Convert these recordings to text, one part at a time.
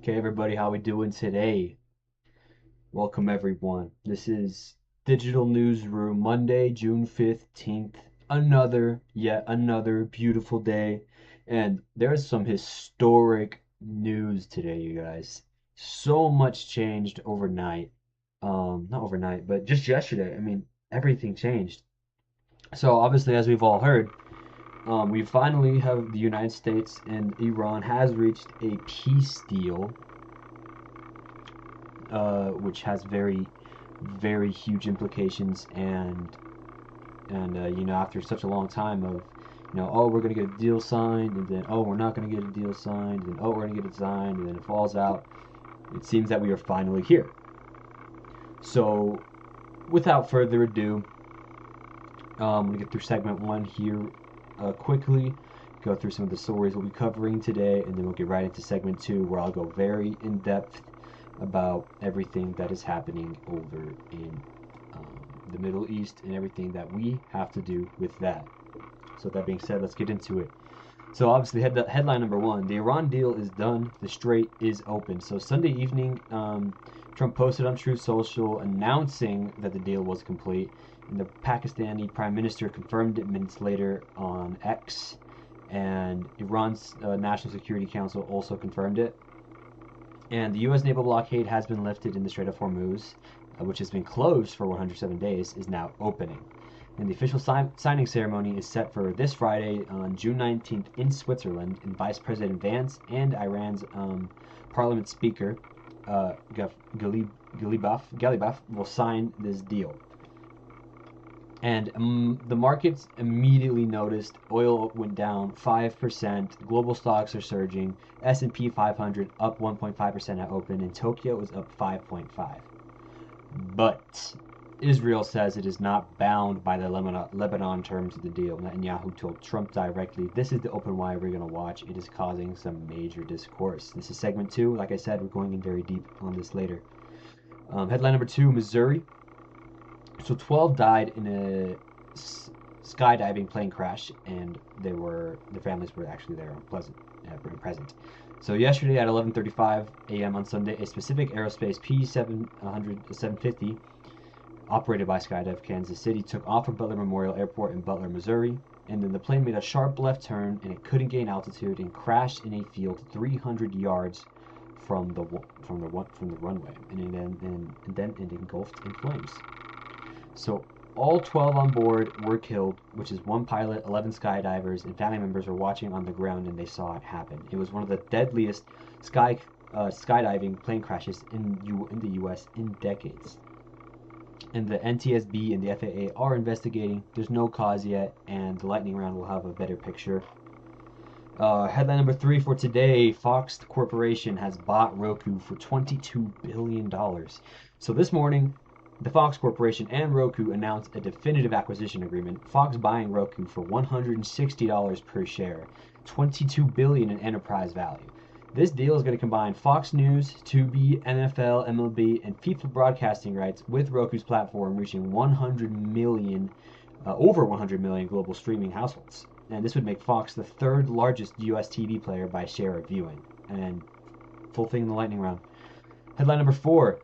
Okay, everybody, how we doing today? Welcome, everyone. This is Digital Newsroom, Monday, June 15th. Yet another beautiful day. And there's some historic news today, you guys. So much changed overnight. Not overnight, but just yesterday. I mean, everything changed. So obviously, as we've all heard, we finally have the United States and Iran has reached a peace deal, which has very, very huge implications. And after such a long time of, oh, we're gonna get a deal signed, and then oh, we're not gonna get a deal signed, and oh, we're gonna get it signed, and then it falls out. It seems that we are finally here. So, without further ado, I'm gonna get through segment one here quickly. Go through some of the stories we'll be covering today, and then we'll get right into segment two, where I'll go very in depth about everything that is happening over in the Middle East and everything that we have to do with that. So that being said, let's get into it. So obviously, headline number one: the Iran deal is done. The Strait is open. So Sunday evening, Trump posted on Truth Social announcing that the deal was complete, and the Pakistani Prime Minister confirmed it minutes later on X, and Iran's National Security Council also confirmed it. And the U.S. naval blockade has been lifted in the Strait of Hormuz, which has been closed for 107 days, is now opening. And the official signing ceremony is set for this Friday on June 19th in Switzerland, and Vice President Vance and Iran's Parliament Speaker Galibaf will sign this deal. And the markets immediately noticed. Oil went down 5%. Global stocks are surging. S&P 500 up 1.5% at open, and Tokyo is up 5.5%. But Israel says it is not bound by the Lebanon terms of the deal. Netanyahu told Trump directly, "This is the open wire we're going to watch. It is causing some major discourse." This is segment two. Like I said, we're going in very deep on this later. Headline number two: Missouri. So 12 died in a skydiving plane crash, and their families were actually there present. So yesterday at 11:35 a.m. on Sunday, a specific aerospace P-750 operated by Skydive Kansas City took off from Butler Memorial Airport in Butler, Missouri, and then the plane made a sharp left turn, and it couldn't gain altitude and crashed in a field 300 yards from the runway, and then it engulfed in flames. So all 12 on board were killed, which is one pilot, 11 skydivers, and family members were watching on the ground, and they saw it happen. It was one of the deadliest skydiving plane crashes in the U.S. in decades. And the NTSB and the FAA are investigating. There's no cause yet, and the lightning round will have a better picture. Headline number three for today: Fox Corporation has bought Roku for $22 billion. So this morning, the Fox Corporation and Roku announced a definitive acquisition agreement. Fox buying Roku for $160 per share, $22 billion in enterprise value. This deal is going to combine Fox News, Tubi, NFL, MLB, and FIFA broadcasting rights with Roku's platform, reaching over 100 million global streaming households. And this would make Fox the third largest U.S. TV player by share of viewing. And full thing in the lightning round. Headline number four: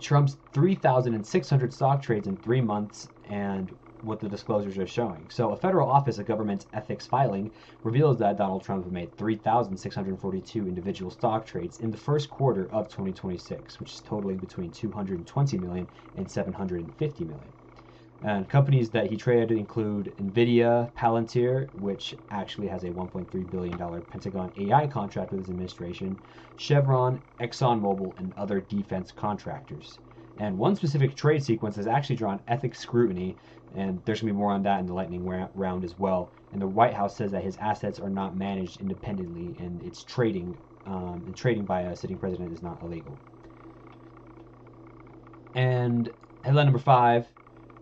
Trump's 3,600 stock trades in 3 months, and what the disclosures are showing. So a federal office of government ethics filing reveals that Donald Trump made 3,642 individual stock trades in the first quarter of 2026, which is totaling between 220 million and 750 million. And companies that he traded include NVIDIA, Palantir, which actually has a $1.3 billion Pentagon AI contract with his administration, Chevron, ExxonMobil, and other defense contractors. And one specific trade sequence has actually drawn ethics scrutiny, and there's going to be more on that in the lightning round as well. And the White House says that his assets are not managed independently, and it's trading, and trading by a sitting president is not illegal. And headline number five: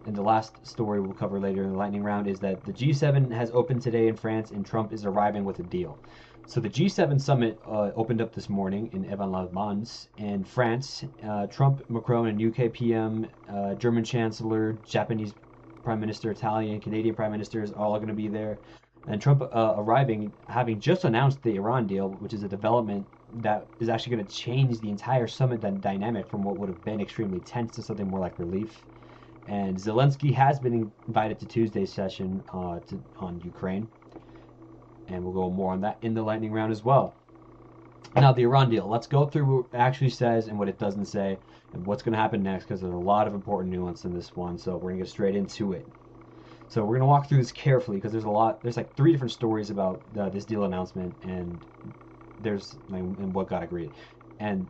and the last story we'll cover later in the lightning round, is that the G7 has opened today in France, and Trump is arriving with a deal. So the G7 summit opened up this morning in Evan-les-Bains in France. Trump, Macron, and UK PM, German Chancellor, Japanese Prime Minister, Italian, Canadian Prime Ministers are all going to be there. And Trump arriving, having just announced the Iran deal, which is a development that is actually going to change the entire summit dynamic from what would have been extremely tense to something more like relief. And Zelensky has been invited to Tuesday's session on Ukraine, and we'll go more on that in the lightning round as well. Now, the Iran deal. Let's go through what it actually says and what it doesn't say, and what's going to happen next, because there's a lot of important nuance in this one. So we're going to get straight into it. So we're going to walk through this carefully, because there's a lot. There's like 3 different stories about this deal announcement, and and what got agreed, and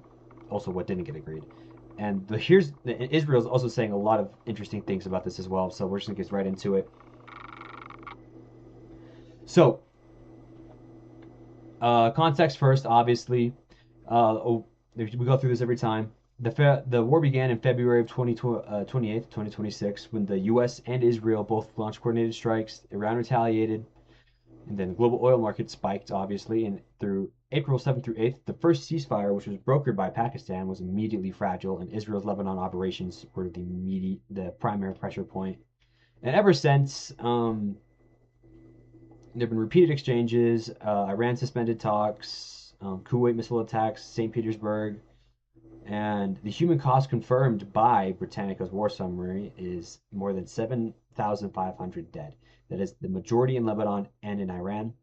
also what didn't get agreed. And Israel's also saying a lot of interesting things about this as well. So we're just going to get right into it. So, context first, obviously. We go through this every time. The war began in February of 2026, when the U.S. and Israel both launched coordinated strikes. Iran retaliated, and then the global oil market spiked, obviously, and through April 7th through 8th, the first ceasefire, which was brokered by Pakistan, was immediately fragile, and Israel's Lebanon operations were the primary pressure point. And ever since, there have been repeated exchanges. Iran suspended talks, Kuwait missile attacks, St. Petersburg, and the human cost confirmed by Britannica's war summary is more than 7,500 dead. That is the majority in Lebanon and in Iran.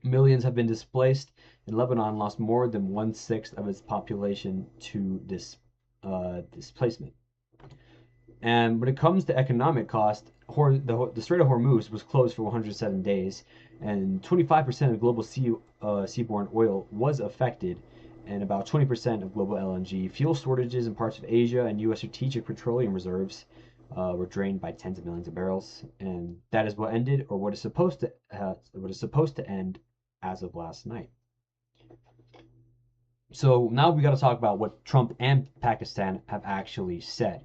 Millions have been displaced, and Lebanon lost more than 1/6 of its population to displacement. And when it comes to economic cost, the Strait of Hormuz was closed for 107 days, and 25% of global seaborne oil was affected, and about 20% of global LNG. Fuel shortages in parts of Asia and U.S. strategic petroleum reserves were drained by tens of millions of barrels, and that is what ended, or what is supposed to end, as of last night. So now we got to talk about what Trump and Pakistan have actually said.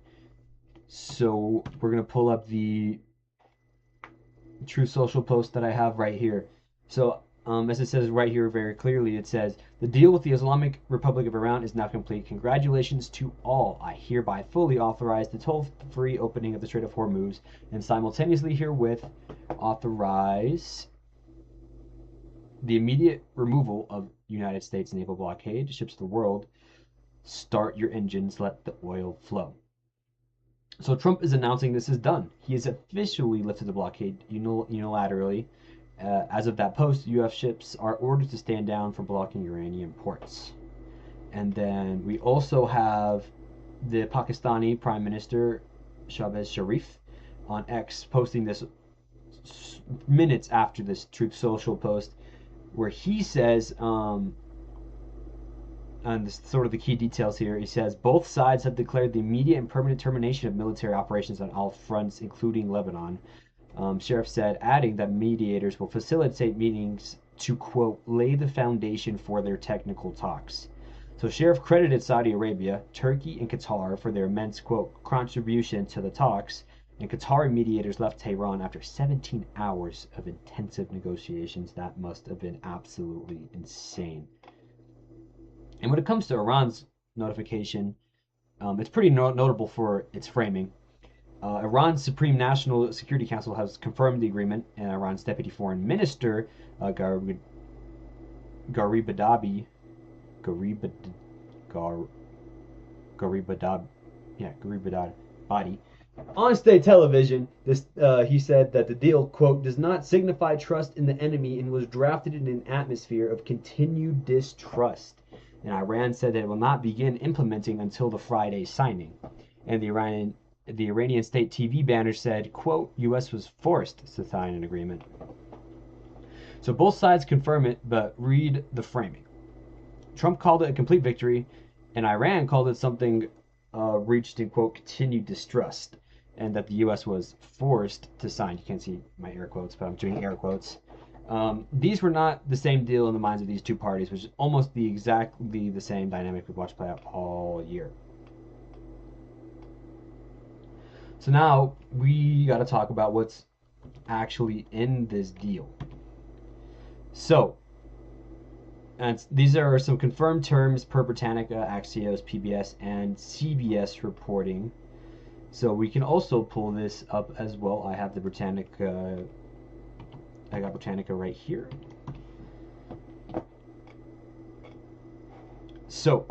So we're gonna pull up the Truth Social post that I have right here. So as it says right here very clearly, it says, the deal with the Islamic Republic of Iran is now complete. Congratulations to all. I hereby fully authorize the toll-free opening of the Strait of Hormuz, and simultaneously herewith authorize the immediate removal of United States naval blockade to ships of the world. Start your engines, let the oil flow. So Trump is announcing this is done. He has officially lifted the blockade unilaterally. As of that post, U.S. ships are ordered to stand down for blocking Iranian ports. And then we also have the Pakistani Prime Minister Shahbaz Sharif on X posting this minutes after this Truth Social post, where he says, and this sort of the key details here, he says, both sides have declared the immediate and permanent termination of military operations on all fronts, including Lebanon. Sharif said, adding that mediators will facilitate meetings to, quote, lay the foundation for their technical talks. So Sharif credited Saudi Arabia, Turkey, and Qatar for their immense, quote, contribution to the talks, and Qatari mediators left Tehran after 17 hours of intensive negotiations. That must have been absolutely insane. And when it comes to Iran's notification, it's pretty notable for its framing. Iran's Supreme National Security Council has confirmed the agreement, and Iran's Deputy Foreign Minister, Garibabadi, on state television, he said that the deal, quote, does not signify trust in the enemy and was drafted in an atmosphere of continued distrust. And Iran said that it will not begin implementing until the Friday signing. And the Iranian state TV banner said, quote, U.S. was forced to sign an agreement. So both sides confirm it, but read the framing. Trump called it a complete victory, and Iran called it something reached in, quote, continued distrust, and that the U.S. was forced to sign. You can't see my air quotes, but I'm doing air quotes. These were not the same deal in the minds of these two parties, which is almost exactly the same dynamic we've watched play out all year. So now we got to talk about what's actually in this deal. So, and these are some confirmed terms per Britannica, Axios, PBS, and CBS reporting. So we can also pull this up as well. I have the Britannica. I got Britannica right here. So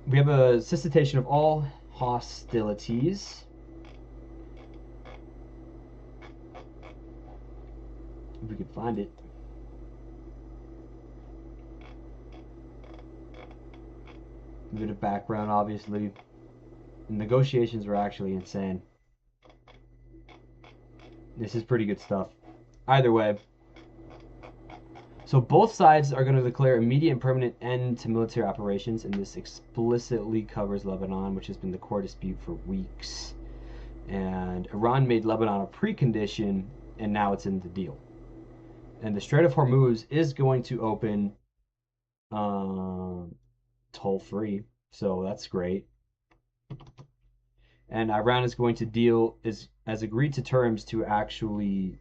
we have a cessation of all hostilities. If we could find it. A bit of background, obviously. The negotiations were actually insane. This is pretty good stuff. Either way. So both sides are going to declare immediate and permanent end to military operations, and this explicitly covers Lebanon, which has been the core dispute for weeks. And Iran made Lebanon a precondition, and now it's in the deal. And the Strait of Hormuz is going to open toll-free, so that's great. And Iran is going to has agreed to terms to actually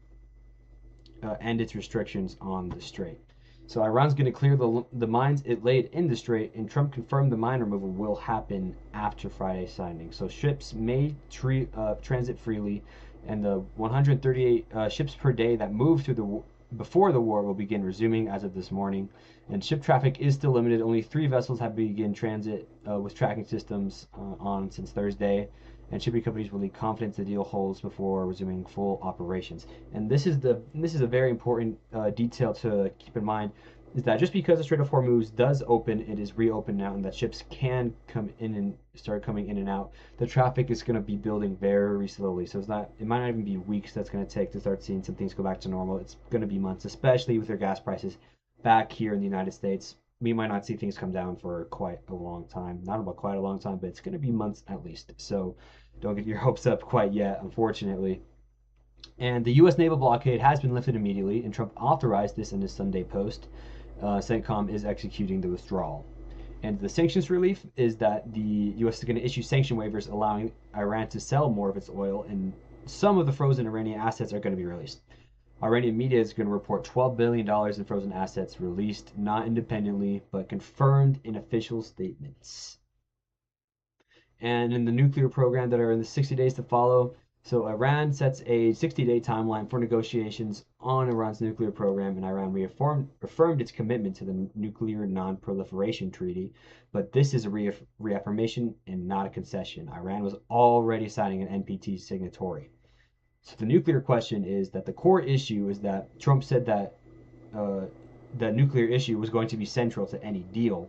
end its restrictions on the strait. So Iran's going to clear the mines it laid in the strait, and Trump confirmed the mine removal will happen after Friday's signing. So ships may transit freely, and the 138 ships per day that moved through before the war will begin resuming as of this morning. And ship traffic is still limited. Only 3 vessels have begun transit with tracking systems on since Thursday. And shipping companies will need confidence the deal holds before resuming full operations. And this is a very important detail to keep in mind, is that just because the Strait of Hormuz does open, it is reopened now, and that ships can come in and start coming in and out, the traffic is going to be building very slowly. So it might not even be weeks that's going to take to start seeing some things go back to normal. It's going to be months, especially with their gas prices back here in the United States. We might not see things come down for quite a long time. Not about quite a long time, but it's going to be months at least. So don't get your hopes up quite yet, unfortunately. And the U.S. naval blockade has been lifted immediately, and Trump authorized this in his Sunday post. CENTCOM is executing the withdrawal. And the sanctions relief is that the U.S. is going to issue sanction waivers allowing Iran to sell more of its oil, and some of the frozen Iranian assets are going to be released. Iranian media is going to report $12 billion in frozen assets released, not independently, but confirmed in official statements. And in the nuclear program that are in the 60 days to follow, so Iran sets a 60-day timeline for negotiations on Iran's nuclear program, and Iran reaffirmed its commitment to the Nuclear Non-Proliferation Treaty, but this is a reaffirmation and not a concession. Iran was already signing an NPT signatory. So the nuclear question is that the core issue is that Trump said that the nuclear issue was going to be central to any deal,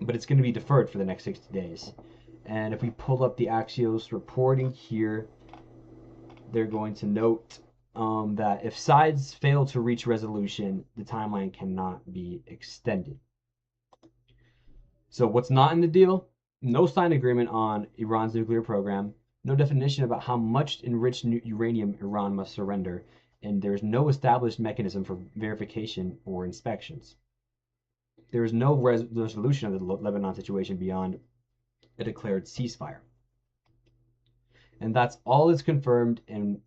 but it's going to be deferred for the next 60 days. And if we pull up the Axios reporting here, they're going to note that if sides fail to reach resolution, the timeline cannot be extended. So what's not in the deal? No signed agreement on Iran's nuclear program, no definition about how much enriched uranium Iran must surrender, and there's no established mechanism for verification or inspections. There is no resolution of the Lebanon situation beyond a declared ceasefire. And that's all that's confirmed in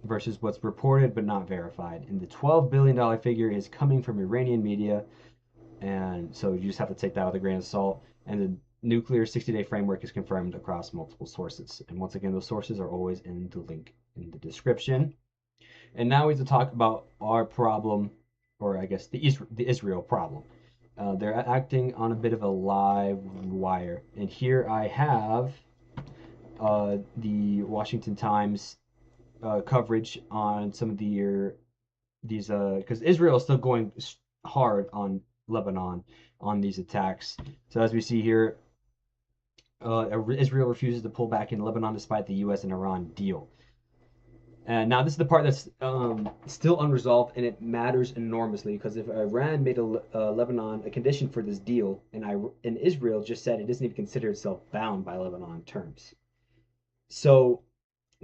versus what's reported but not verified. And the $12 billion figure is coming from Iranian media, and so you just have to take that with a grain of salt. And the nuclear 60-day framework is confirmed across multiple sources. And once again, those sources are always in the link in the description. And now we have to talk about our problem, or I guess the Israel problem. They're acting on a bit of a live wire. And here I have the Washington Times coverage on some of these, because Israel is still going hard on Lebanon on these attacks. So as we see here, Israel refuses to pull back in Lebanon despite the U.S. and Iran deal. And now this is the part that's still unresolved, and it matters enormously, because if Iran made Lebanon a condition for this deal, and Israel just said it doesn't even consider itself bound by Lebanon terms. So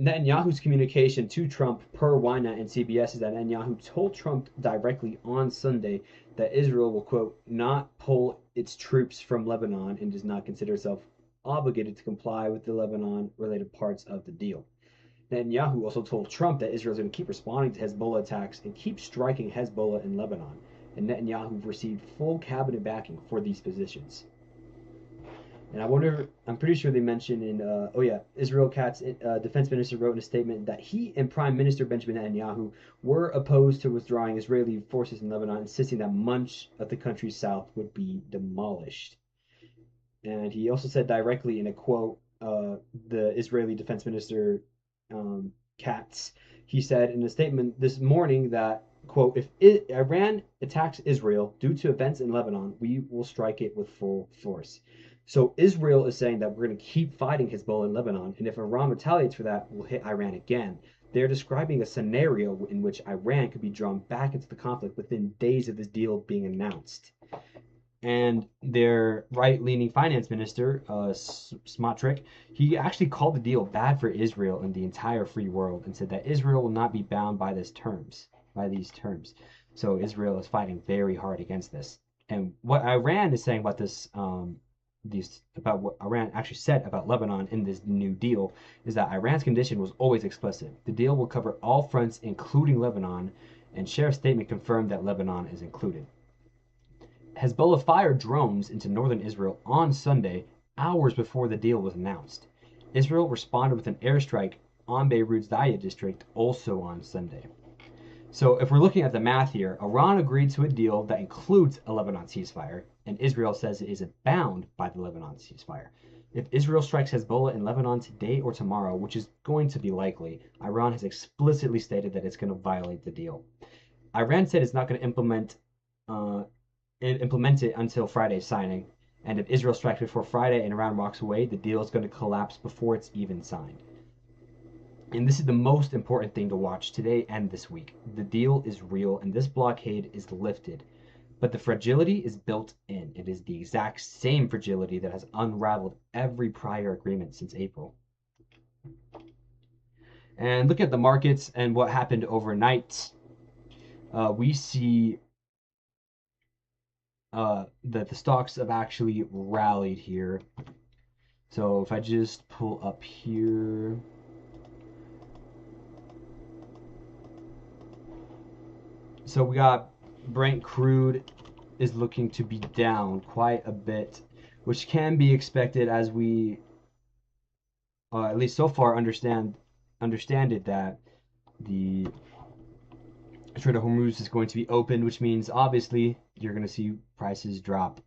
Netanyahu's communication to Trump per Ynet and CBS is that Netanyahu told Trump directly on Sunday that Israel will, quote, not pull its troops from Lebanon and does not consider itself obligated to comply with the Lebanon-related parts of the deal. Netanyahu also told Trump that Israel is going to keep responding to Hezbollah attacks and keep striking Hezbollah in Lebanon, and Netanyahu received full cabinet backing for these positions. And I wonder, I'm pretty sure they mentioned in, oh yeah, Israel Katz, defense minister, wrote in a statement that he and Prime Minister Benjamin Netanyahu were opposed to withdrawing Israeli forces in Lebanon, insisting that much of the country's south would be demolished. And he also said directly in a quote, the Israeli defense minister, Katz, he said in a statement this morning that, quote, if Iran attacks Israel due to events in Lebanon, we will strike it with full force. So Israel is saying that we're going to keep fighting Hezbollah in Lebanon, and if Iran retaliates for that, we'll hit Iran again. They're describing a scenario in which Iran could be drawn back into the conflict within days of this deal being announced. And their right-leaning finance minister, Smotrich, he actually called the deal bad for Israel and the entire free world, and said that Israel will not be bound by these terms. So Israel is fighting very hard against this. And what Iran is saying about this, about what Iran actually said about Lebanon in this new deal, is that Iran's condition was always explicit. The deal will cover all fronts, including Lebanon, and Sharif's statement confirmed that Lebanon is included. Hezbollah fired drones into northern Israel on Sunday, hours before the deal was announced. Israel responded with an airstrike on Beirut's Daya district also on Sunday. So if we're looking at the math here, Iran agreed to a deal that includes a Lebanon ceasefire, and Israel says it isn't bound by the Lebanon ceasefire. If Israel strikes Hezbollah in Lebanon today or tomorrow, which is going to be likely, Iran has explicitly stated that it's going to violate the deal. Iran said it's not going to implement it until Friday's signing, and if Israel strikes before Friday and Iran walks away, the deal is going to collapse before it's even signed. And this is the most important thing to watch today and this week. The deal is real, and this blockade is lifted. But the fragility is built in. It is the exact same fragility that has unraveled every prior agreement since April. And look at the markets and what happened overnight. We see that the stocks have actually rallied here. So if I just pull up here, so we got Brent crude is looking to be down quite a bit, which can be expected as we, at least so far, understand it that the Strait of Hormuz is going to be open, which means obviously you're going to see prices drop.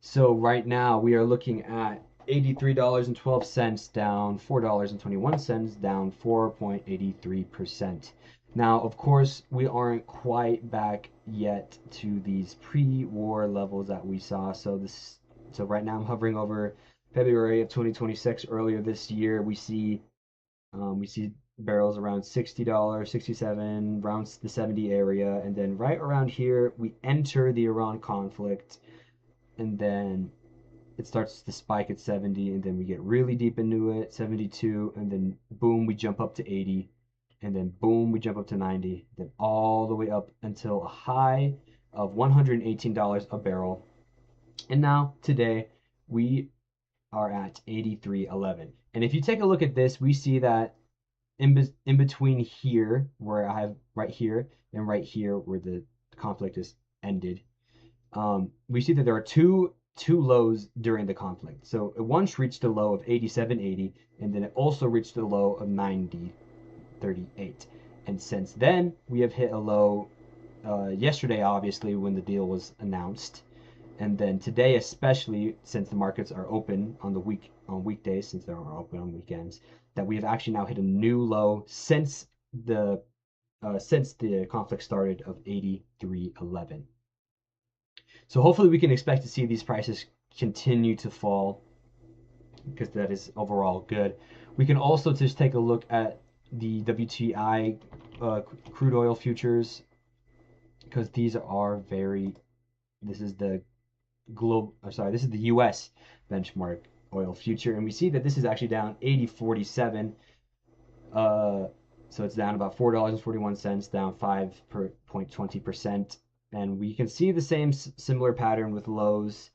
So right now we are looking at $83.12 down, $4.21 down 4.83%. Now, of course, we aren't quite back yet to these pre-war levels that we saw. So right now I'm hovering over February of 2026. Earlier this year, we see barrels around $60, 67, around the 70 area, and then right around here we enter the Iran conflict, and then it starts to spike at 70, and then we get really deep into it, 72, and then boom, we jump up to 80, and then boom, we jump up to 90, then all the way up until a high of $118 a barrel. And now today we are at 83.11. And if you take a look at this, we see that in between here, where I have right here and right here where the conflict is ended, we see that there are two lows during the conflict. So it once reached a low of 87.80, and then it also reached a low of 90.38. And since then, we have hit a low yesterday, obviously, when the deal was announced, and then today, especially since the markets are open on weekdays, since they are open on weekends, that we have actually now hit a new low since the conflict started of 83.11. So hopefully we can expect to see these prices continue to fall, because that is overall good. We can also just take a look at the WTI crude oil futures, because these are this is the US benchmark oil future, and we see that this is actually down 80.47. So it's down about $4.41, down 5.20%. And we can see the same similar pattern with lows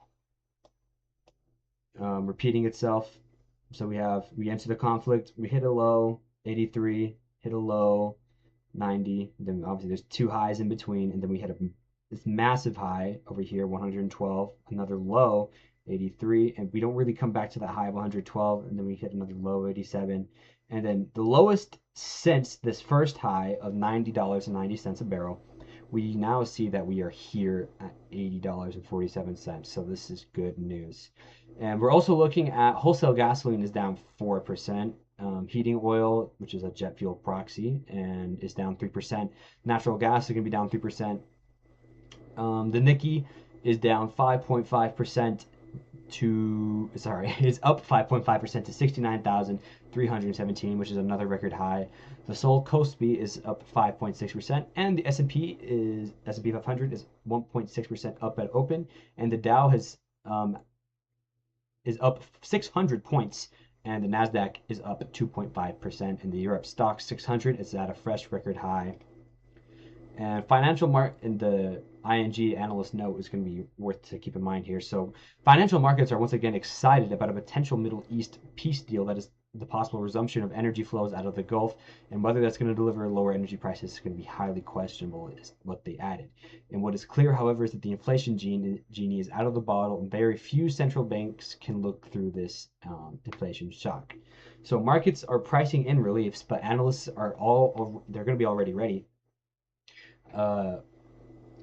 repeating itself. So we enter the conflict, we hit a low, 83, hit a low, 90. Then obviously there's two highs in between, and then we hit this massive high over here, 112, another low, 83, and we don't really come back to that high of 112, and then we hit another low of 87, and then the lowest since this first high of $90.90 a barrel. We now see that we are here at $80.47, so this is good news. And we're also looking at wholesale gasoline is down 4%. Heating oil, which is a jet fuel proxy, and is down 3%. Natural gas is going to be down 3%. The Nikkei is down 5.5% to, it's up 5.5% to 69,317, which is another record high. The Seoul Kospi is up 5.6%, and the S&P 500 is 1.6% up at open, and the Dow is up 600 points, and the Nasdaq is up 2.5%, and the Europe Stoxx 600 is at a fresh record high. And and the ING analyst note is going to be worth to keep in mind here. So financial markets are once again excited about a potential Middle East peace deal that is the possible resumption of energy flows out of the Gulf, and whether that's going to deliver lower energy prices is going to be highly questionable, is what they added. And what is clear, however, is that the inflation genie is out of the bottle, and very few central banks can look through this inflation shock. So markets are pricing in reliefs, but analysts are they're going to be already ready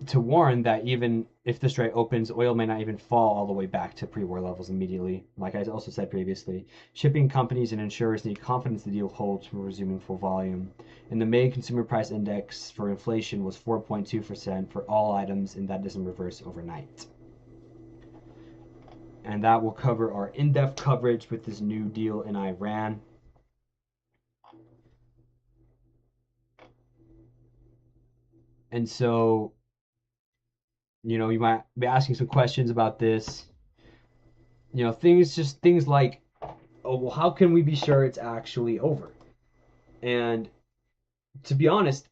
to warn that even if the strait opens, oil may not even fall all the way back to pre-war levels immediately. Like I also said previously, shipping companies and insurers need confidence the deal holds from resuming full volume. And the May Consumer Price Index for inflation was 4.2% for all items, and that doesn't reverse overnight. And that will cover our in-depth coverage with this new deal in Iran. And so, you might be asking some questions about this. Things like, oh, well, how can we be sure it's actually over? And to be honest,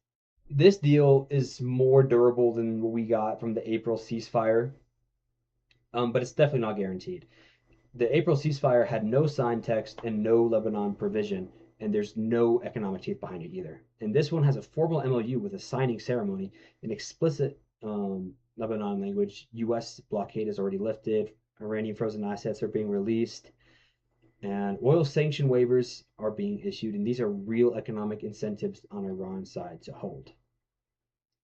this deal is more durable than what we got from the April ceasefire, but it's definitely not guaranteed. The April ceasefire had no signed text and no Lebanon provision, and there's no economic teeth behind it either. And this one has a formal MOU with a signing ceremony, an explicit Lebanon language. U.S. blockade is already lifted. Iranian frozen assets are being released, and oil sanction waivers are being issued, and these are real economic incentives on Iran's side to hold.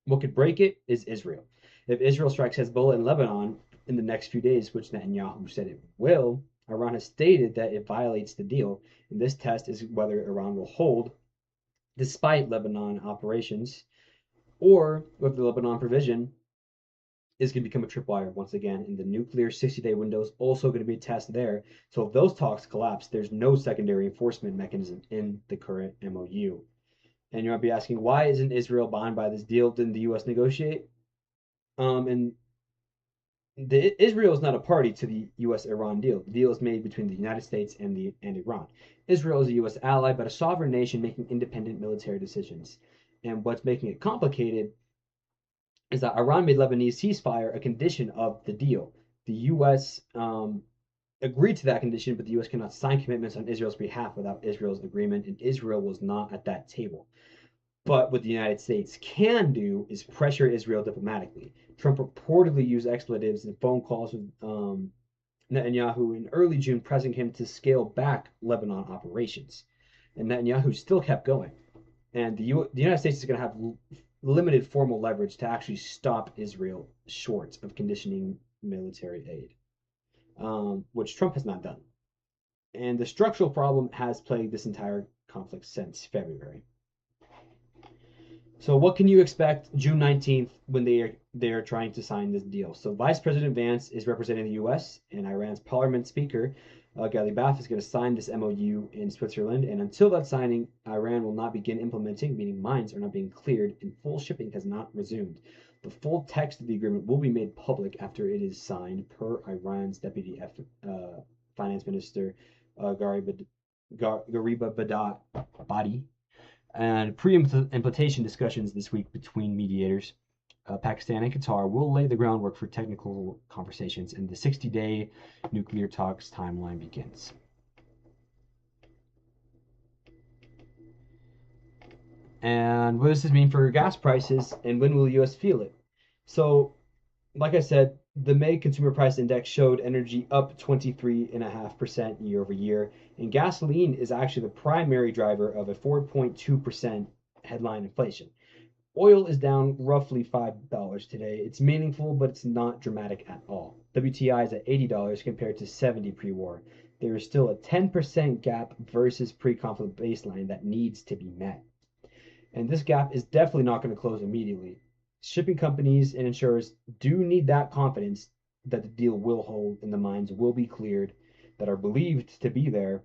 What could break it is Israel. If Israel strikes Hezbollah in Lebanon in the next few days, which Netanyahu said it will, Iran has stated that it violates the deal, and this test is whether Iran will hold despite Lebanon operations, or whether the Lebanon provision is going to become a tripwire once again, and the nuclear 60-day window is also going to be a test there. So if those talks collapse, there's no secondary enforcement mechanism in the current MOU. And you might be asking, why isn't Israel bound by this deal? Didn't the U.S. negotiate? Israel is not a party to the U.S.-Iran deal. The deal is made between the United States and Iran. Israel is a U.S. ally, but a sovereign nation making independent military decisions. And what's making it complicated is that Iran made Lebanese ceasefire a condition of the deal. The U.S. agreed to that condition, but the U.S. cannot sign commitments on Israel's behalf without Israel's agreement, and Israel was not at that table. But what the United States can do is pressure Israel diplomatically. Trump reportedly used expletives in phone calls with Netanyahu in early June, pressing him to scale back Lebanon operations. And Netanyahu still kept going. And the United States is going to have limited formal leverage to actually stop Israel short of conditioning military aid, which Trump has not done. And the structural problem has plagued this entire conflict since February. So what can you expect June 19th when they are trying to sign this deal? So Vice President Vance is representing the U.S., and Iran's parliament speaker, Ghalibaf, is going to sign this MOU in Switzerland. And until that signing, Iran will not begin implementing, meaning mines are not being cleared, and full shipping has not resumed. The full text of the agreement will be made public after it is signed, per Iran's Deputy Finance Minister, Gariba Badi. And pre-implementation discussions this week between mediators, Pakistan and Qatar, will lay the groundwork for technical conversations, and the 60-day nuclear talks timeline begins. And what does this mean for gas prices, and when will the U.S. feel it? So, like I said, The May Consumer Price Index showed energy up 23.5% year over year, and gasoline is actually the primary driver of a 4.2% headline inflation. Oil is down roughly $5 today. It's meaningful, but it's not dramatic at all. WTI is at $80 compared to $70 pre-war. There is still a 10% gap versus pre-conflict baseline that needs to be met. And this gap is definitely not going to close immediately. Shipping companies and insurers do need that confidence that the deal will hold and the mines will be cleared that are believed to be there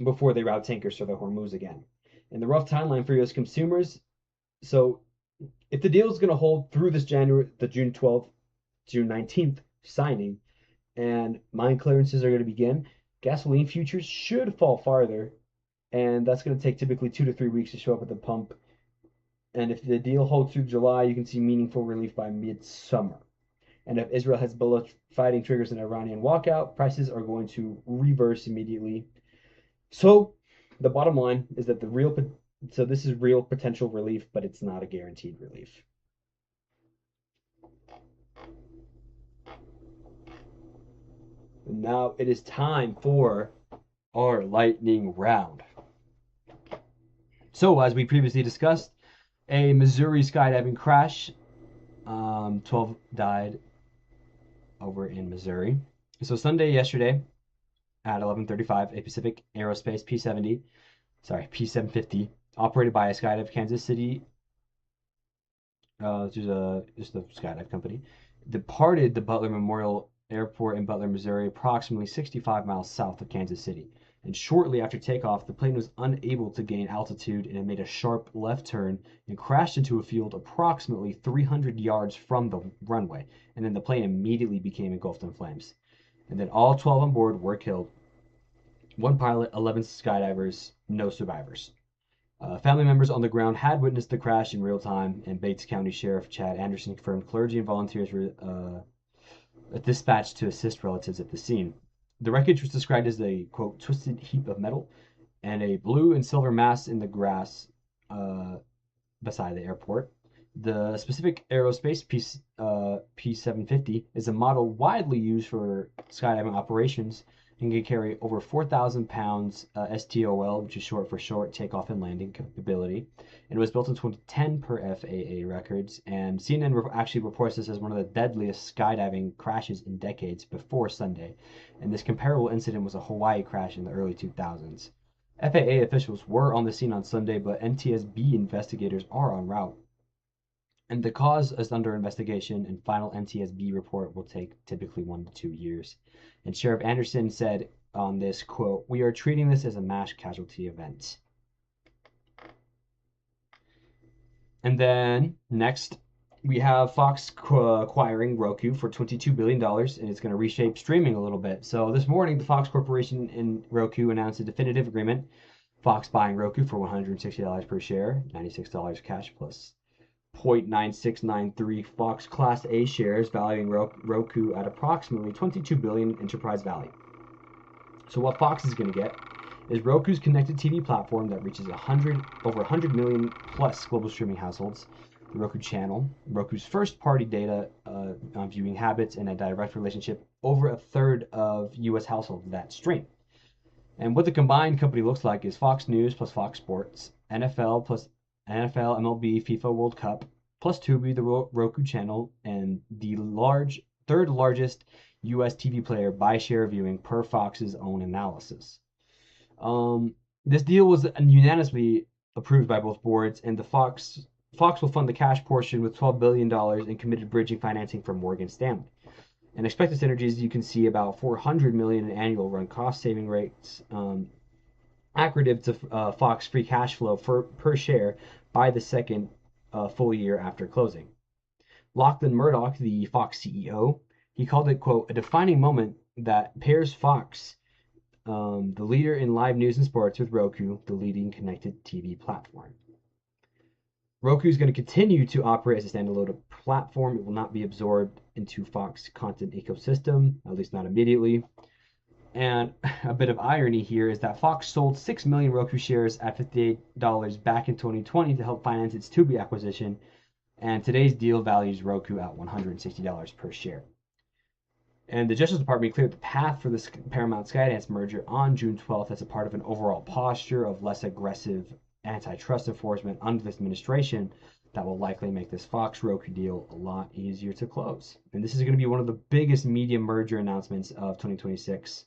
before they route tankers to the Hormuz again. And the rough timeline for U.S. consumers, so if the deal is going to hold through this January, the June 12th, June 19th signing, and mine clearances are going to begin, gasoline futures should fall farther, and that's going to take typically 2 to 3 weeks to show up at the pump. And if the deal holds through July, you can see meaningful relief by midsummer. And if Israel Hezbollah fighting triggers an Iranian walkout, prices are going to reverse immediately. So the bottom line is that this is real potential relief, but it's not a guaranteed relief. And now it is time for our lightning round. So as we previously discussed, a Missouri skydiving crash. 12 died over in Missouri. So Sunday yesterday at 11:35, a Pacific Aerospace P750, operated by a Skydive Kansas City, just a skydive company, departed the Butler Memorial Airport in Butler, Missouri, approximately 65 miles south of Kansas City. And shortly after takeoff, the plane was unable to gain altitude and it made a sharp left turn and crashed into a field approximately 300 yards from the runway. And then the plane immediately became engulfed in flames. And then all 12 on board were killed. 1 pilot, 11 skydivers, no survivors. Family members on the ground had witnessed the crash in real time, and Bates County Sheriff Chad Anderson confirmed clergy and volunteers were dispatched to assist relatives at the scene. The wreckage was described as a, quote, twisted heap of metal and a blue and silver mass in the grass beside the airport. The specific aerospace P750 is a model widely used for skydiving operations and can carry over 4,000 pounds STOL, which is short for short takeoff and landing capability. And it was built in 2010 per FAA records. And CNN actually reports this as one of the deadliest skydiving crashes in decades before Sunday. And this comparable incident was a Hawaii crash in the early 2000s. FAA officials were on the scene on Sunday, but NTSB investigators are en route. And the cause is under investigation, and final NTSB report will take typically 1 to 2 years. And Sheriff Anderson said on this, quote, "We are treating this as a mass casualty event." And then next, we have Fox acquiring Roku for $22 billion, and it's going to reshape streaming a little bit. So this morning, the Fox Corporation and Roku announced a definitive agreement. Fox buying Roku for $160 per share, $96 cash plus 0.9693 Fox Class A shares, valuing Roku at approximately $22 billion enterprise value. So what Fox is going to get is Roku's connected TV platform that reaches over 100 million plus global streaming households, the Roku channel, Roku's first-party data on viewing habits, and a direct relationship over a third of U.S. households that stream. And what the combined company looks like is Fox News plus Fox Sports, NFL plus NFL, MLB, FIFA World Cup, plus Tubi, the Roku channel, and the third largest U.S. TV player by share of viewing per Fox's own analysis. This deal was unanimously approved by both boards, and the Fox will fund the cash portion with $12 billion in committed bridging financing from Morgan Stanley. And expected synergies, you can see about $400 million in annual run cost saving rates, accretive to Fox free cash flow per share by the second full year after closing. Lachlan Murdoch, the Fox CEO, he called it, quote, "a defining moment that pairs Fox, the leader in live news and sports, with Roku, the leading connected TV platform." Roku is going to continue to operate as a standalone platform. It will not be absorbed into Fox content ecosystem, at least not immediately. And a bit of irony here is that Fox sold 6 million Roku shares at $58 back in 2020 to help finance its Tubi acquisition, and today's deal values Roku at $160 per share. And the Justice Department cleared the path for this Paramount Skydance merger on June 12th as a part of an overall posture of less aggressive antitrust enforcement under this administration that will likely make this Fox Roku deal a lot easier to close. And this is going to be one of the biggest media merger announcements of 2026.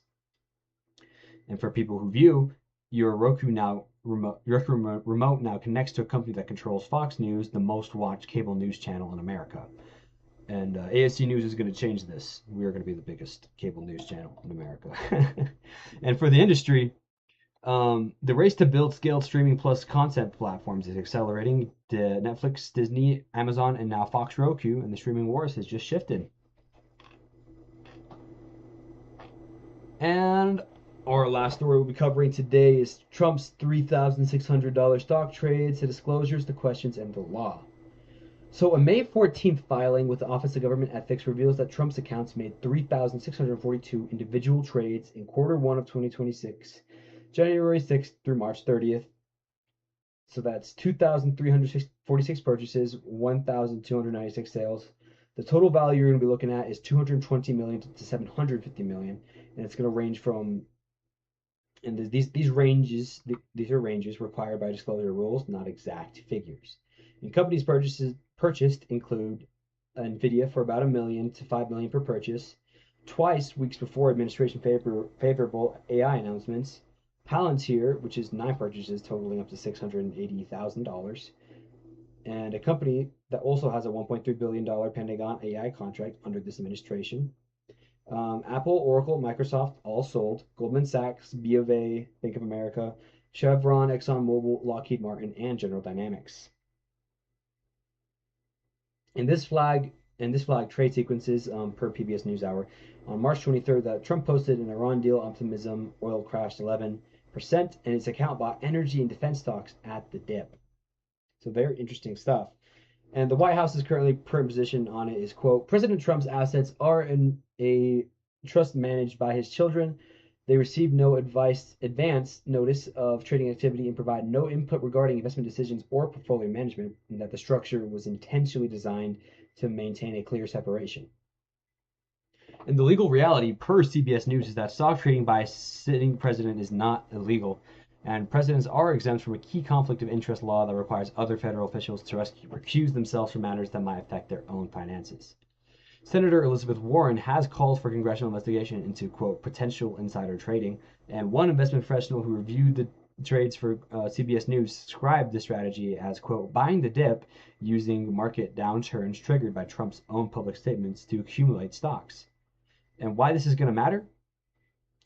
And for people who view, your Roku remote now connects to a company that controls Fox News, the most watched cable news channel in America. And ASC News is going to change this. We are going to be the biggest cable news channel in America. And for the industry, the race to build scaled streaming plus content platforms is accelerating. Netflix, Disney, Amazon, and now Fox Roku, and the streaming wars has just shifted. And our last story we'll be covering today is Trump's $3,600 stock trades, the disclosures, the questions, and the law. So a May 14th filing with the Office of Government Ethics reveals that Trump's accounts made 3,642 individual trades in quarter one of 2026, January 6th through March 30th. So that's 2,346 purchases, 1,296 sales. The total value you're going to be looking at is $220 million to $750 million, and it's going to range from. And these are ranges required by disclosure rules, not exact figures. And companies purchased include Nvidia for about $1 million to $5 million per purchase, twice weeks before administration favorable AI announcements. Palantir, which is 9 purchases totaling up to $680,000, and a company that also has a $1.3 billion Pentagon AI contract under this administration. Apple, Oracle, Microsoft, all sold. Goldman Sachs, B of A, Bank of America, Chevron, ExxonMobil, Lockheed Martin, and General Dynamics. In this flag trade sequences per PBS NewsHour, on March 23rd, that Trump posted an Iran deal optimism. Oil crashed 11%, and its account bought energy and defense stocks at the dip. So very interesting stuff. And the White House's currently position on it is, quote, President Trump's assets are in a trust managed by his children. They receive no advance notice of trading activity and provide no input regarding investment decisions or portfolio management, and that the structure was intentionally designed to maintain a clear separation. And the legal reality per CBS News is that stock trading by a sitting president is not illegal, and presidents are exempt from a key conflict of interest law that requires other federal officials to recuse themselves from matters that might affect their own finances. Senator Elizabeth Warren has called for congressional investigation into, quote, potential insider trading, and one investment professional who reviewed the trades for CBS News described the strategy as, quote, buying the dip using market downturns triggered by Trump's own public statements to accumulate stocks. And why this is going to matter?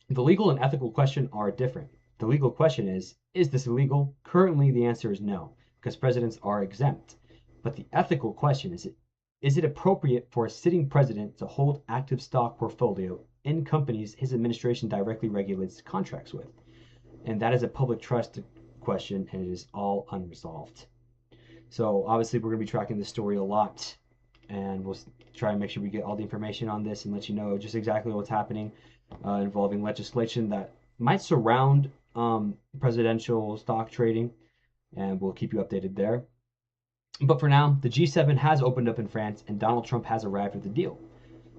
The legal and ethical question are different. The legal question is this illegal? Currently, the answer is no, because presidents are exempt. But the ethical question is it appropriate for a sitting president to hold active stock portfolio in companies his administration directly regulates contracts with? And that is a public trust question, and it is all unresolved. So obviously we're going to be tracking this story a lot, and we'll try and make sure we get all the information on this and let you know just exactly what's happening involving legislation that might surround presidential stock trading, and we'll keep you updated there. But for now, the G7 has opened up in France, and Donald Trump has arrived with a deal.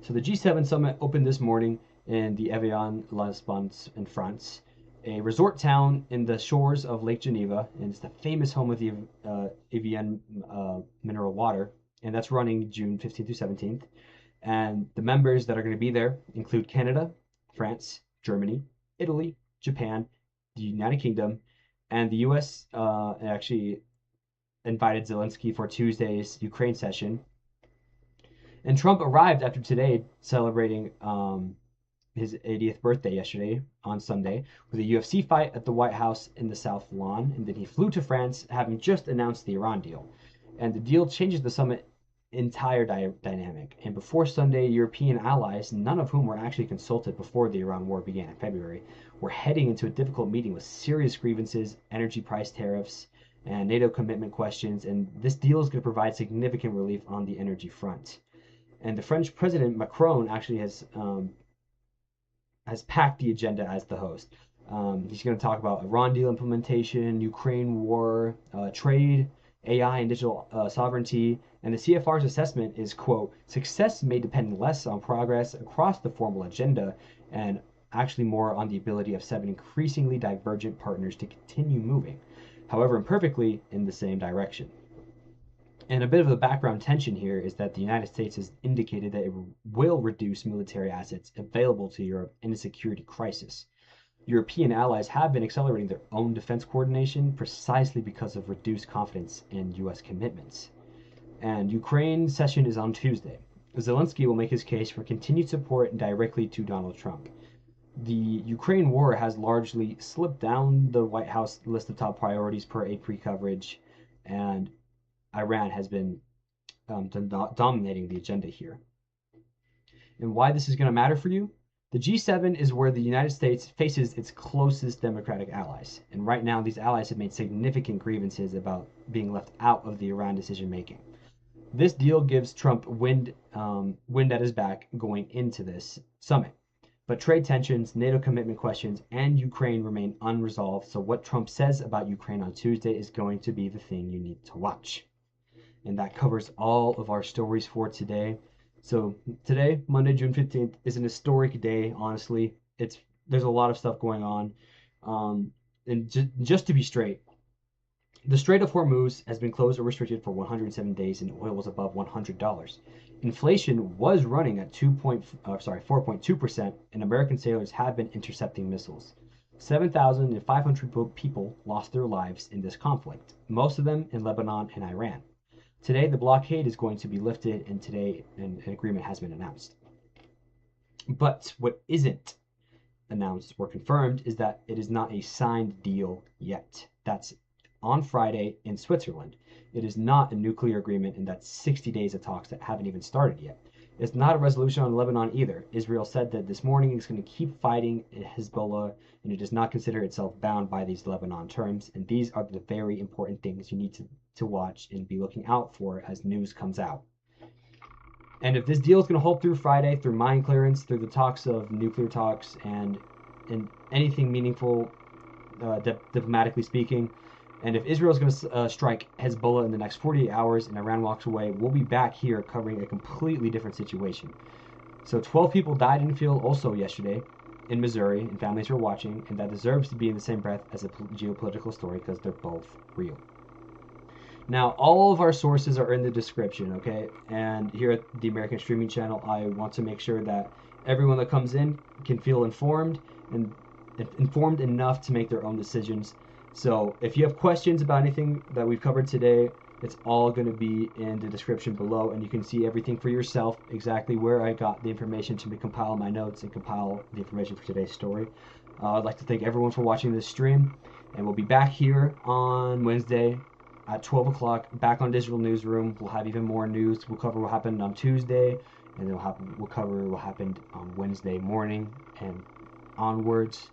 So the G7 summit opened this morning in the Evian-les-Bains in France, a resort town in the shores of Lake Geneva, and it's the famous home of the Evian mineral water, and that's running June 15th through 17th. And the members that are going to be there include Canada, France, Germany, Italy, Japan, the United Kingdom, and the U.S. Actually invited Zelensky for Tuesday's Ukraine session. And Trump arrived after today celebrating his 80th birthday yesterday on Sunday with a UFC fight at the White House in the South Lawn, and then he flew to France having just announced the Iran deal. And the deal changes the summit entire dynamic. And before Sunday, European allies, none of whom were actually consulted before the Iran war began in February, were heading into a difficult meeting with serious grievances, energy price tariffs, and NATO commitment questions, and this deal is going to provide significant relief on the energy front. And the French President Macron actually has packed the agenda as the host. He's going to talk about Iran deal implementation, Ukraine war, trade, AI and digital sovereignty, and the CFR's assessment is, quote, success may depend less on progress across the formal agenda and actually more on the ability of 7 increasingly divergent partners to continue moving, however imperfectly, in the same direction. And a bit of the background tension here is that the United States has indicated that it will reduce military assets available to Europe in a security crisis. European allies have been accelerating their own defense coordination precisely because of reduced confidence in U.S. commitments. And Ukraine's session is on Tuesday. Zelensky will make his case for continued support directly to Donald Trump. The Ukraine war has largely slipped down the White House list of top priorities per AP coverage, and Iran has been dominating the agenda here. And why this is going to matter for you? The G7 is where the United States faces its closest democratic allies. And right now, these allies have made significant grievances about being left out of the Iran decision making. This deal gives Trump wind at his back going into this summit. But trade tensions, NATO commitment questions, and Ukraine remain unresolved. So what Trump says about Ukraine on Tuesday is going to be the thing you need to watch. And that covers all of our stories for today. So today, Monday, June 15th, is an historic day, honestly. There's a lot of stuff going on. And just to be straight, the Strait of Hormuz has been closed or restricted for 107 days and oil was above $100. Inflation was running at 4.2%, and American sailors have been intercepting missiles. 7,500 people lost their lives in this conflict, most of them in Lebanon and Iran. Today, the blockade is going to be lifted, and today an agreement has been announced. But what isn't announced or confirmed is that it is not a signed deal yet. That's on Friday in Switzerland. It is not a nuclear agreement, and that's 60 days of talks that haven't even started yet. It's not a resolution on Lebanon either. Israel said that this morning it's going to keep fighting Hezbollah, and it does not consider itself bound by these Lebanon terms. And these are the very important things you need to watch and be looking out for as news comes out. And if this deal is going to hold through Friday, through mine clearance, through the talks of nuclear talks, and anything meaningful, diplomatically speaking, and if Israel is going to strike Hezbollah in the next 48 hours and Iran walks away, we'll be back here covering a completely different situation. So 12 people died in the field also yesterday in Missouri, and families are watching, and that deserves to be in the same breath as a geopolitical story because they're both real. Now, all of our sources are in the description, okay? And here at the American Streaming Channel, I want to make sure that everyone that comes in can feel informed and informed enough to make their own decisions. So if you have questions about anything that we've covered today, it's all going to be in the description below, and you can see everything for yourself, exactly where I got the information to compile my notes and compile the information for today's story. I'd like to thank everyone for watching this stream, and we'll be back here on Wednesday at 12 o'clock, back on Digital Newsroom. We'll have even more news. We'll cover what happened on Tuesday, and then we'll cover what happened on Wednesday morning and onwards.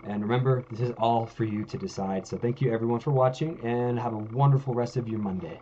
And remember, this is all for you to decide. So thank you everyone for watching, and have a wonderful rest of your Monday.